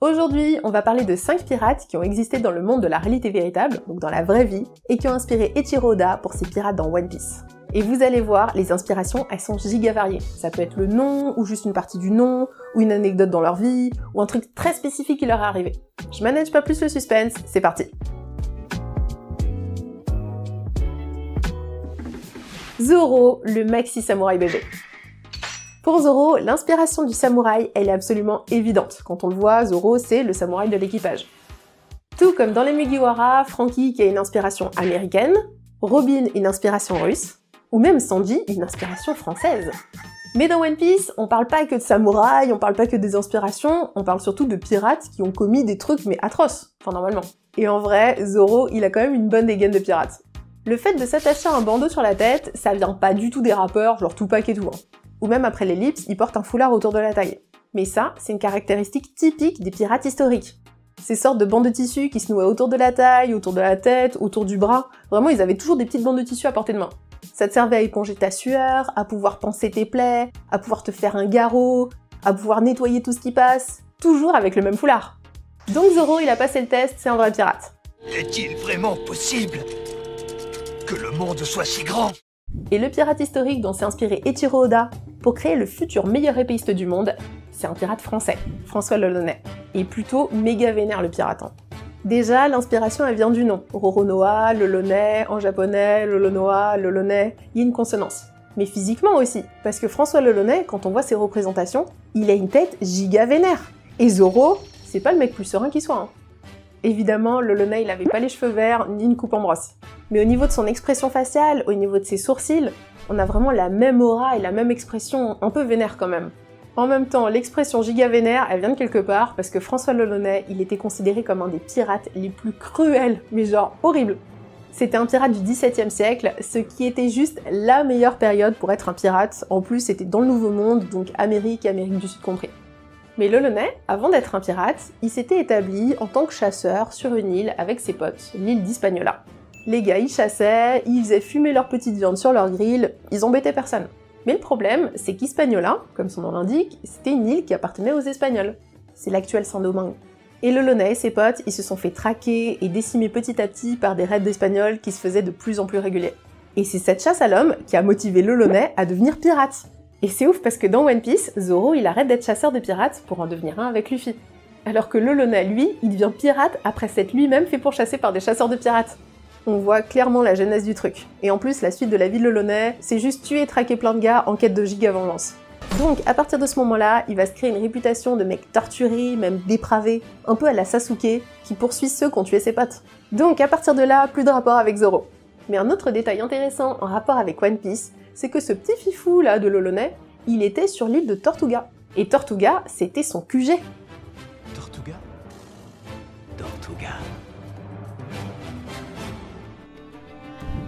Aujourd'hui, on va parler de 5 pirates qui ont existé dans le monde de la réalité véritable, donc dans la vraie vie, et qui ont inspiré Eiichiro Oda pour ses pirates dans One Piece. Et vous allez voir, les inspirations, elles sont giga variées. Ça peut être le nom, ou juste une partie du nom, ou une anecdote dans leur vie, ou un truc très spécifique qui leur est arrivé. Je manage pas plus le suspense, c'est parti. Zoro, le maxi samouraï bébé. Pour Zoro, l'inspiration du samouraï, elle est absolument évidente. Quand on le voit, Zoro, c'est le samouraï de l'équipage. Tout comme dans les Mugiwara, Franky qui a une inspiration américaine, Robin une inspiration russe, ou même Sanji une inspiration française. Mais dans One Piece, on parle pas que de samouraï, on parle pas que des inspirations, on parle surtout de pirates qui ont commis des trucs mais atroces, enfin normalement. Et en vrai, Zoro, il a quand même une bonne dégaine de pirates. Le fait de s'attacher un bandeau sur la tête, ça vient pas du tout des rappeurs, genre Tupac et tout. Ou même après l'ellipse, il porte un foulard autour de la taille. Mais ça, c'est une caractéristique typique des pirates historiques. Ces sortes de bandes de tissu qui se nouaient autour de la taille, autour de la tête, autour du bras, vraiment ils avaient toujours des petites bandes de tissu à portée de main. Ça te servait à éponger ta sueur, à pouvoir panser tes plaies, à pouvoir te faire un garrot, à pouvoir nettoyer tout ce qui passe, toujours avec le même foulard. Donc Zoro, il a passé le test, c'est un vrai pirate. Est-il vraiment possible que le monde soit si grand? Et le pirate historique dont s'est inspiré Eiichiro Oda pour créer le futur meilleur épéiste du monde, c'est un pirate français, François Lelonnais. Et plutôt méga vénère le pirate. Déjà, l'inspiration elle vient du nom. Roronoa, Lelonnais, en japonais, Lolonoa, Lelonnais, il y a une consonance. Mais physiquement aussi, parce que François Lelonnais, quand on voit ses représentations, il a une tête giga vénère. Et Zoro, c'est pas le mec plus serein qui soit. Évidemment, Lelonnais, il avait pas les cheveux verts, ni une coupe en brosse. Mais au niveau de son expression faciale, au niveau de ses sourcils, on a vraiment la même aura et la même expression un peu vénère quand même. En même temps, l'expression giga vénère, elle vient de quelque part, parce que François Lelonnais, il était considéré comme un des pirates les plus cruels, mais genre horrible. C'était un pirate du XVIIe siècle, ce qui était juste la meilleure période pour être un pirate. En plus, c'était dans le Nouveau Monde, donc Amérique et Amérique du Sud compris. Mais Lelonnais, avant d'être un pirate, il s'était établi en tant que chasseur sur une île avec ses potes, l'île d'Hispaniola. Les gars, ils chassaient, ils faisaient fumer leur petite viande sur leur grille, ils embêtaient personne. Mais le problème, c'est qu'Hispaniola, comme son nom l'indique, c'était une île qui appartenait aux Espagnols. C'est l'actuel Saint-Domingue. Et Lelonnais et ses potes, ils se sont fait traquer et décimer petit à petit par des raids d'Espagnols qui se faisaient de plus en plus réguliers. Et c'est cette chasse à l'homme qui a motivé Lelonnais à devenir pirate. Et c'est ouf parce que dans One Piece, Zoro il arrête d'être chasseur de pirates pour en devenir un avec Luffy. Alors que Lelonnais, lui, il devient pirate après s'être lui-même fait pourchasser par des chasseurs de pirates. On voit clairement la genèse du truc. Et en plus, la suite de la vie de Lelonnais, c'est juste tuer et traquer plein de gars en quête de giga vengeance. Donc, à partir de ce moment-là, il va se créer une réputation de mec torturé, même dépravé, un peu à la Sasuke, qui poursuit ceux qui ont tué ses potes. Donc, à partir de là, plus de rapport avec Zoro. Mais un autre détail intéressant en rapport avec One Piece, c'est que ce petit fifou là de Lelonnais, il était sur l'île de Tortuga. Et Tortuga, c'était son QG. Tortuga? Tortuga.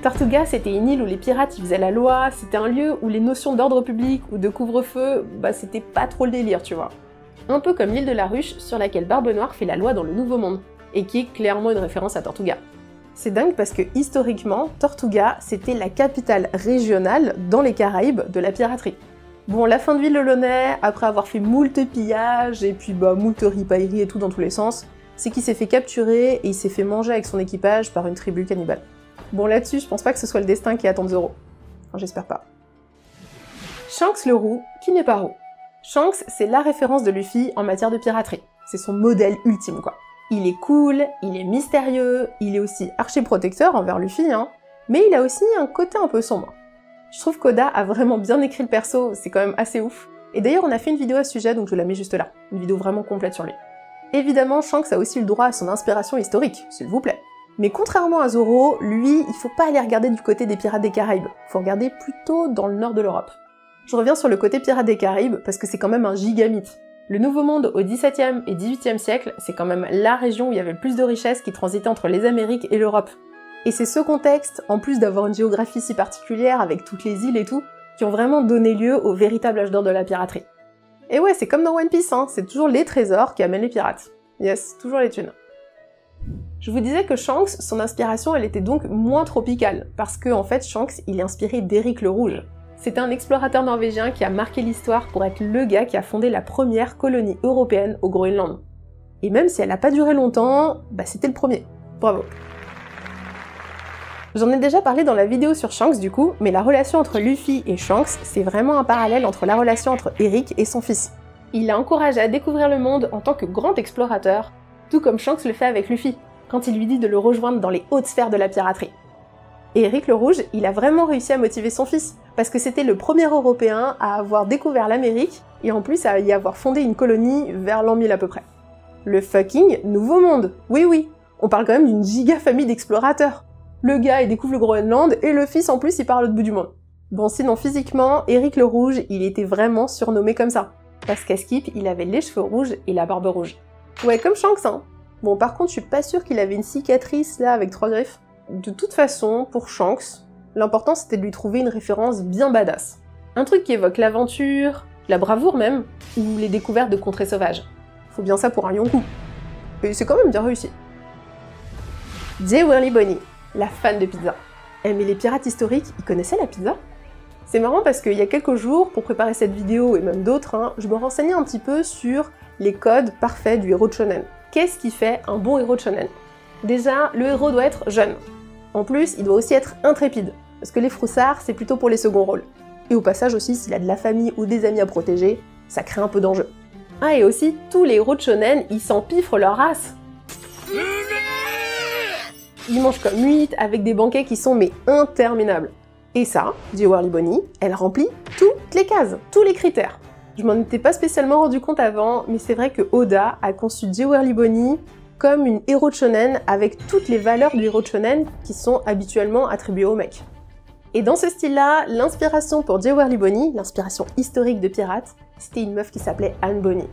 Tortuga, c'était une île où les pirates ils faisaient la loi, c'était un lieu où les notions d'ordre public ou de couvre-feu, c'était pas trop le délire, tu vois. Un peu comme l'île de la Ruche sur laquelle Barbe Noire fait la loi dans le Nouveau Monde, et qui est clairement une référence à Tortuga. C'est dingue parce que historiquement, Tortuga, c'était la capitale régionale dans les Caraïbes de la piraterie. Bon, la fin de vie de Lelonnais, après avoir fait moult pillages et puis moult ripailleries et tout dans tous les sens, c'est qu'il s'est fait capturer et il s'est fait manger avec son équipage par une tribu cannibale. Bon, là-dessus, je pense pas que ce soit le destin qui attend Zoro. Enfin, j'espère pas. Shanks le roux, qui n'est pas roux. Shanks, c'est la référence de Luffy en matière de piraterie. C'est son modèle ultime, quoi. Il est cool, il est mystérieux, il est aussi archi-protecteur envers Luffy, mais il a aussi un côté un peu sombre. Je trouve qu'Oda a vraiment bien écrit le perso, c'est quand même assez ouf. Et d'ailleurs, on a fait une vidéo à ce sujet, donc je la mets juste là. Une vidéo vraiment complète sur lui. Évidemment, Shanks a aussi le droit à son inspiration historique, s'il vous plaît. Mais contrairement à Zoro, lui, il faut pas aller regarder du côté des pirates des Caraïbes, faut regarder plutôt dans le nord de l'Europe. Je reviens sur le côté pirates des Caraïbes parce que c'est quand même un gigamythe. Le Nouveau Monde au XVIIe et XVIIIe siècle, c'est quand même la région où il y avait le plus de richesses qui transitaient entre les Amériques et l'Europe. Et c'est ce contexte, en plus d'avoir une géographie si particulière avec toutes les îles et tout, qui ont vraiment donné lieu au véritable âge d'or de la piraterie. Et ouais, c'est comme dans One Piece, c'est toujours les trésors qui amènent les pirates. Yes, toujours les thunes. Je vous disais que Shanks, son inspiration, elle était donc moins tropicale, parce que en fait, Shanks, il est inspiré d'Éric le Rouge. C'était un explorateur norvégien qui a marqué l'histoire pour être le gars qui a fondé la première colonie européenne au Groenland. Et même si elle n'a pas duré longtemps, bah c'était le premier. Bravo. J'en ai déjà parlé dans la vidéo sur Shanks du coup, mais la relation entre Luffy et Shanks, c'est vraiment un parallèle entre la relation entre Eric et son fils. Il l'a encouragé à découvrir le monde en tant que grand explorateur, tout comme Shanks le fait avec Luffy, quand il lui dit de le rejoindre dans les hautes sphères de la piraterie. Et Eric le Rouge, il a vraiment réussi à motiver son fils, parce que c'était le premier Européen à avoir découvert l'Amérique, et en plus à y avoir fondé une colonie vers l'an 1000 à peu près. Le fucking Nouveau Monde. Oui, on parle quand même d'une giga famille d'explorateurs. Le gars, il découvre le Groenland, et le fils, en plus, il part à l'autre bout du monde. Bon, sinon, physiquement, Eric le Rouge, il était vraiment surnommé comme ça. Parce qu'à Skip, il avait les cheveux rouges et la barbe rouge. Ouais, comme Shanks, hein. Bon, par contre, je suis pas sûre qu'il avait une cicatrice, là, avec 3 griffes. De toute façon, pour Shanks, l'important, c'était de lui trouver une référence bien badass. Un truc qui évoque l'aventure, la bravoure même, ou les découvertes de contrées sauvages. Faut bien ça pour un Yonkou. Et c'est quand même bien réussi. J. Whirly Bonny, la fan de pizza. Mais les pirates historiques, ils connaissaient la pizza? C'est marrant parce qu'il y a quelques jours, pour préparer cette vidéo et même d'autres, hein, je me renseignais un petit peu sur les codes parfaits du héros de shonen. Qu'est-ce qui fait un bon héros de shonen? Déjà, le héros doit être jeune. En plus, il doit aussi être intrépide, parce que les froussards, c'est plutôt pour les seconds rôles. Et au passage aussi, s'il a de la famille ou des amis à protéger, ça crée un peu d'enjeu. Ah, et aussi, tous les héros de shonen, ils s'empiffrent leur race. Ils mangent comme 8 avec des banquets qui sont mais interminables. Et ça, J. Whirly Bonny, elle remplit toutes les cases, tous les critères. Je m'en étais pas spécialement rendu compte avant, mais c'est vrai que Oda a conçu J. Whirly Bonny comme une héros de shonen avec toutes les valeurs du héros de shonen qui sont habituellement attribuées aux mecs. Et dans ce style-là, l'inspiration pour J. Whirly Bonny, l'inspiration historique de pirate, c'était une meuf qui s'appelait Anne Bonny.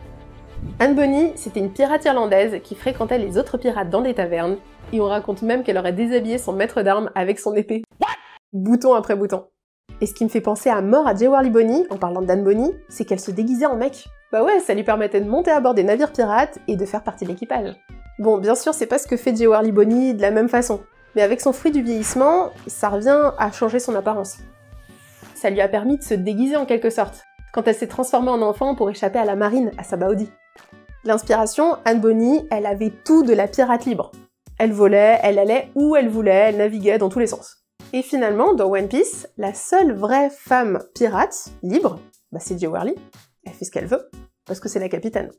Anne Bonny, c'était une pirate irlandaise qui fréquentait les autres pirates dans des tavernes, et on raconte même qu'elle aurait déshabillé son maître d'armes avec son épée. Bouton après bouton. Et ce qui me fait penser à mort à J. Whirly Bonny, en parlant d'Anne Bonny, c'est qu'elle se déguisait en mec. Bah ouais, ça lui permettait de monter à bord des navires pirates et de faire partie de l'équipage. Bon, bien sûr, c'est pas ce que fait J. Whirly Bonny de la même façon, mais avec son fruit du vieillissement, ça revient à changer son apparence. Ça lui a permis de se déguiser en quelque sorte, quand elle s'est transformée en enfant pour échapper à la marine, à Sabaody. L'inspiration, Anne Bonny, elle avait tout de la pirate libre. Elle volait, elle allait où elle voulait, elle naviguait dans tous les sens. Et finalement, dans One Piece, la seule vraie femme pirate, libre, bah c'est J. Whirly. Elle fait ce qu'elle veut, parce que c'est la capitaine.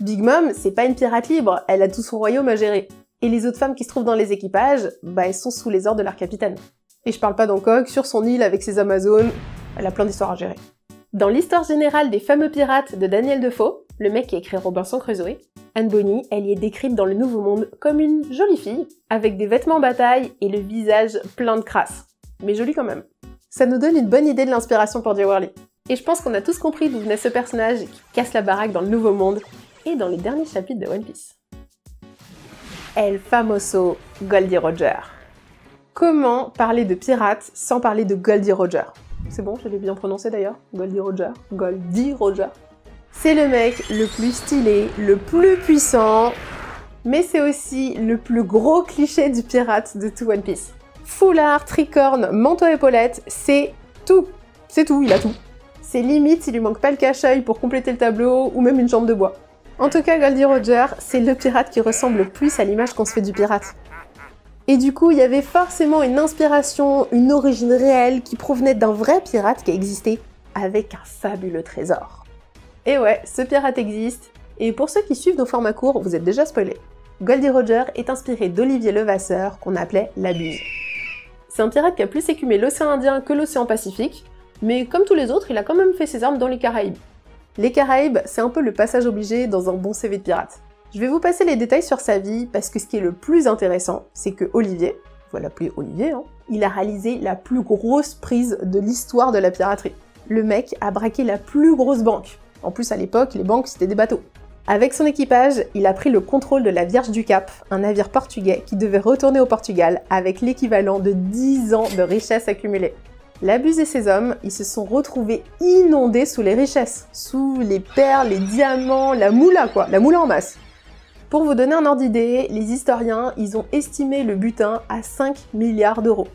Big Mom, c'est pas une pirate libre, elle a tout son royaume à gérer. Et les autres femmes qui se trouvent dans les équipages, bah elles sont sous les ordres de leur capitaine. Et je parle pas d'Hancock, sur son île avec ses Amazones, elle a plein d'histoires à gérer. Dans l'histoire générale des fameux pirates de Daniel Defoe, le mec qui a écrit Robinson Crusoe, Anne Bonny, elle y est décrite dans le Nouveau Monde comme une jolie fille, avec des vêtements bataille et le visage plein de crasse. Mais jolie quand même. Ça nous donne une bonne idée de l'inspiration pour J. Whirly. Et je pense qu'on a tous compris d'où venait ce personnage qui casse la baraque dans le Nouveau Monde et dans les derniers chapitres de One Piece. El famoso Goldie Roger. Comment parler de pirates sans parler de Goldie Roger? C'est bon, je l'ai bien prononcé d'ailleurs. Goldie Roger. Goldie Roger. C'est le mec le plus stylé, le plus puissant, mais c'est aussi le plus gros cliché du pirate de tout One Piece. Foulard, tricorne, manteau épaulette, c'est tout. C'est tout, il a tout. C'est limite s'il lui manque pas le cache-œil pour compléter le tableau, ou même une jambe de bois. En tout cas, Goldie Roger, c'est le pirate qui ressemble le plus à l'image qu'on se fait du pirate. Et du coup, il y avait forcément une inspiration, une origine réelle qui provenait d'un vrai pirate qui a existé, avec un fabuleux trésor. Et ouais, ce pirate existe, et pour ceux qui suivent nos formats courts, vous êtes déjà spoilés. Goldie Roger est inspiré d'Olivier Levasseur, qu'on appelait la Buse. C'est un pirate qui a plus écumé l'océan Indien que l'océan Pacifique, mais comme tous les autres, il a quand même fait ses armes dans les Caraïbes. Les Caraïbes, c'est un peu le passage obligé dans un bon CV de pirate. Je vais vous passer les détails sur sa vie, parce que ce qui est le plus intéressant, c'est que Olivier, on va l'appeler Olivier, hein, il a réalisé la plus grosse prise de l'histoire de la piraterie. Le mec a braqué la plus grosse banque. En plus, à l'époque, les banques, c'était des bateaux. Avec son équipage, il a pris le contrôle de la Vierge du Cap, un navire portugais qui devait retourner au Portugal avec l'équivalent de 10 ans de richesses accumulées. La Buse et ses hommes, ils se sont retrouvés inondés sous les richesses, sous les perles, les diamants, la moula quoi, la moula en masse. Pour vous donner un ordre d'idée, les historiens, ils ont estimé le butin à 5 milliards d'euros.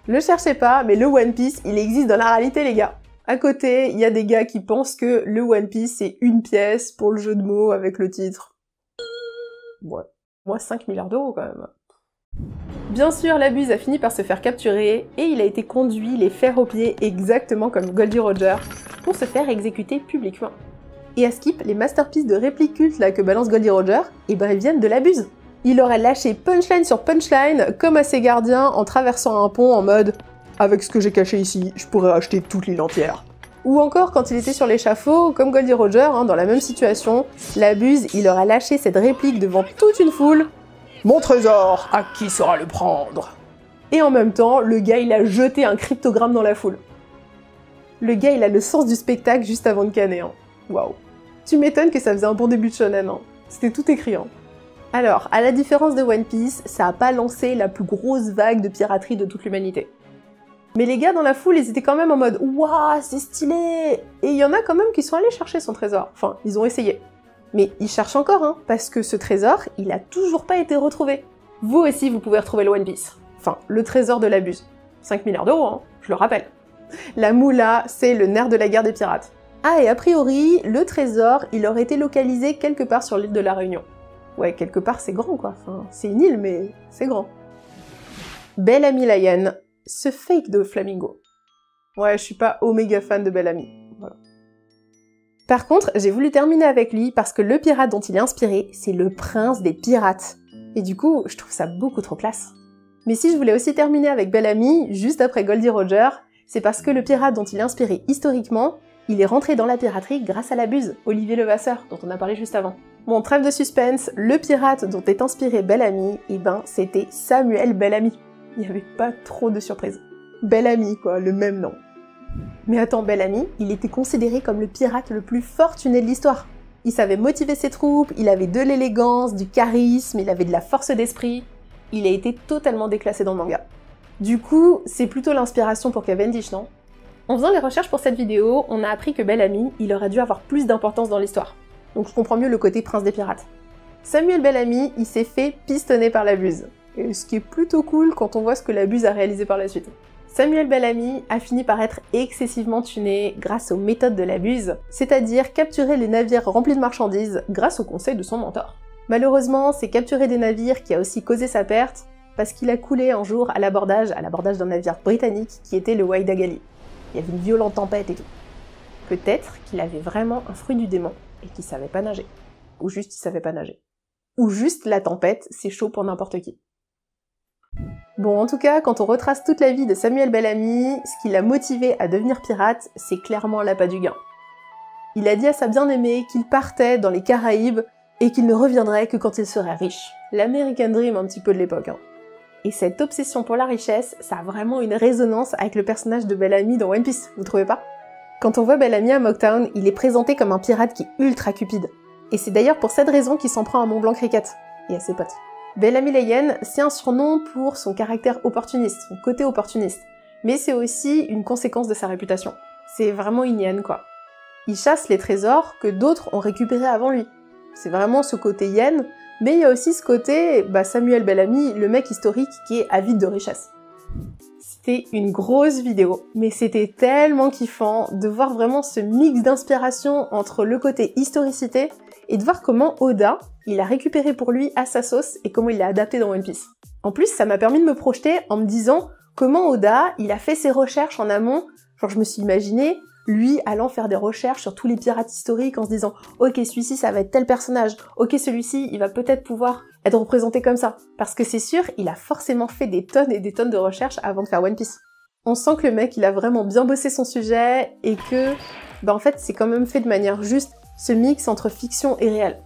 Ne cherchez pas, mais le One Piece, il existe dans la réalité les gars. À côté, il y a des gars qui pensent que le One Piece c'est une pièce pour le jeu de mots avec le titre. Ouais. Moi, 5 milliards d'euros quand même. Bien sûr, la Buse a fini par se faire capturer et il a été conduit les fers aux pieds exactement comme Goldie Roger pour se faire exécuter publiquement. Et à Skip, les masterpieces de répliques cultes là que balance Goldie Roger, eh ben ils viennent de la Buse. Il aurait lâché punchline sur punchline comme à ses gardiens en traversant un pont en mode « Avec ce que j'ai caché ici, je pourrais acheter toute l'île entière ». Ou encore quand il était sur l'échafaud, comme Goldie Roger, dans la même situation, la Buse, il aurait lâché cette réplique devant toute une foule « Mon trésor, à qui saura le prendre ?» Et en même temps, le gars il a jeté un cryptogramme dans la foule. Le gars il a le sens du spectacle juste avant de canner, hein. Waouh. Tu m'étonnes que ça faisait un bon début de shonen, hein. C'était tout écrit, hein. Alors, à la différence de One Piece, ça a pas lancé la plus grosse vague de piraterie de toute l'humanité. Mais les gars dans la foule, ils étaient quand même en mode « Waouh, c'est stylé !» Et il y en a quand même qui sont allés chercher son trésor. Enfin, ils ont essayé. Mais ils cherchent encore, hein, parce que ce trésor, il a toujours pas été retrouvé. Vous aussi, vous pouvez retrouver le One Piece. Enfin, le trésor de la Buse. 5 milliards d'euros, hein, je le rappelle. La moula, c'est le nerf de la guerre des pirates. Ah, et a priori, le trésor, il aurait été localisé quelque part sur l'île de la Réunion. Ouais, quelque part, c'est grand, quoi. Enfin, c'est une île, mais c'est grand. Bellamy Lion, ce fake de Flamingo. Ouais, je suis pas oméga fan de Bellamy. Voilà. Par contre, j'ai voulu terminer avec lui parce que le pirate dont il est inspiré, c'est le prince des pirates. Et du coup, je trouve ça beaucoup trop classe. Mais si je voulais aussi terminer avec Bellamy, juste après Goldie Roger, c'est parce que le pirate dont il est inspiré historiquement, il est rentré dans la piraterie grâce à la Buse, Olivier Levasseur, dont on a parlé juste avant. Bon, trêve de suspense, le pirate dont est inspiré Bellamy, eh ben, c'était Samuel Bellamy. Il n'y avait pas trop de surprises. Bellamy, quoi, le même nom. Mais attends, Bellamy, il était considéré comme le pirate le plus fortuné de l'histoire. Il savait motiver ses troupes, il avait de l'élégance, du charisme, il avait de la force d'esprit. Il a été totalement déclassé dans le manga. Du coup, c'est plutôt l'inspiration pour Cavendish, non? En faisant les recherches pour cette vidéo, on a appris que Bellamy, il aurait dû avoir plus d'importance dans l'histoire. Donc je comprends mieux le côté prince des pirates. Samuel Bellamy, il s'est fait pistonner par la Buse. Et ce qui est plutôt cool quand on voit ce que la Buse a réalisé par la suite. Samuel Bellamy a fini par être excessivement tuné grâce aux méthodes de la Buse, c'est-à-dire capturer les navires remplis de marchandises grâce aux conseils de son mentor. Malheureusement, c'est capturer des navires qui a aussi causé sa perte, parce qu'il a coulé un jour à l'abordage d'un navire britannique qui était le Waidagali. Il y avait une violente tempête et tout. Peut-être qu'il avait vraiment un fruit du démon et qu'il savait pas nager. Ou juste il savait pas nager. Ou juste la tempête, c'est chaud pour n'importe qui. Bon, en tout cas, quand on retrace toute la vie de Samuel Bellamy, ce qui l'a motivé à devenir pirate, c'est clairement l'appât du gain. Il a dit à sa bien-aimée qu'il partait dans les Caraïbes et qu'il ne reviendrait que quand il serait riche. L'American Dream un petit peu de l'époque, hein. Et cette obsession pour la richesse, ça a vraiment une résonance avec le personnage de Bellamy dans One Piece, vous trouvez pas? Quand on voit Bellamy à Mocktown, il est présenté comme un pirate qui est ultra cupide. Et c'est d'ailleurs pour cette raison qu'il s'en prend à Montblanc Cricket et à ses potes. Bellamy Lion, c'est un surnom pour son caractère opportuniste, son côté opportuniste. Mais c'est aussi une conséquence de sa réputation. C'est vraiment une hyène, quoi. Il chasse les trésors que d'autres ont récupérés avant lui. C'est vraiment ce côté hyène, mais il y a aussi ce côté, Samuel Bellamy, le mec historique qui est avide de richesse. C'était une grosse vidéo, mais c'était tellement kiffant de voir vraiment ce mix d'inspiration entre le côté historicité et de voir comment Oda, il a récupéré pour lui à sa sauce et comment il l'a adapté dans One Piece. En plus, ça m'a permis de me projeter en me disant comment Oda, il a fait ses recherches en amont. Genre, je me suis imaginé lui allant faire des recherches sur tous les pirates historiques en se disant « Ok, celui-ci, ça va être tel personnage. Ok, celui-ci, il va peut-être pouvoir être représenté comme ça. » Parce que c'est sûr, il a forcément fait des tonnes et des tonnes de recherches avant de faire One Piece. On sent que le mec, il a vraiment bien bossé son sujet et que, en fait, c'est quand même fait de manière juste ce mix entre fiction et réel.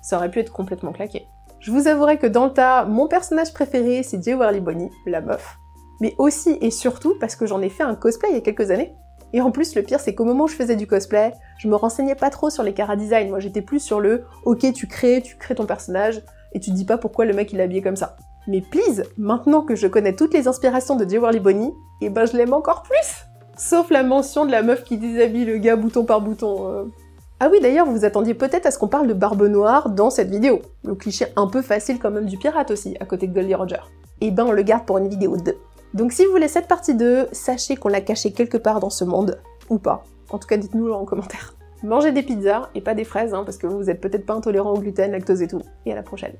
Ça aurait pu être complètement claqué. Je vous avouerai que dans le tas, mon personnage préféré, c'est J. Whirly Bonny, la meuf. Mais aussi et surtout parce que j'en ai fait un cosplay il y a quelques années. Et en plus, le pire, c'est qu'au moment où je faisais du cosplay, je me renseignais pas trop sur les chara-design. Moi, j'étais plus sur le « Ok, tu crées ton personnage, et tu te dis pas pourquoi le mec il est habillé comme ça. » Mais please, maintenant que je connais toutes les inspirations de J. Whirly Bonny, je l'aime encore plus. Sauf la mention de la meuf qui déshabille le gars bouton par bouton. Ah oui, d'ailleurs, vous vous attendiez peut-être à ce qu'on parle de Barbe Noire dans cette vidéo. Le cliché un peu facile quand même du pirate aussi, à côté de Goldie Roger. On le garde pour une vidéo 2. Donc si vous voulez cette partie 2, sachez qu'on l'a caché quelque part dans ce monde, ou pas. En tout cas, dites-nous en commentaire. Mangez des pizzas et pas des fraises, hein, parce que vous êtes peut-être pas intolérant au gluten, lactose et tout. Et à la prochaine.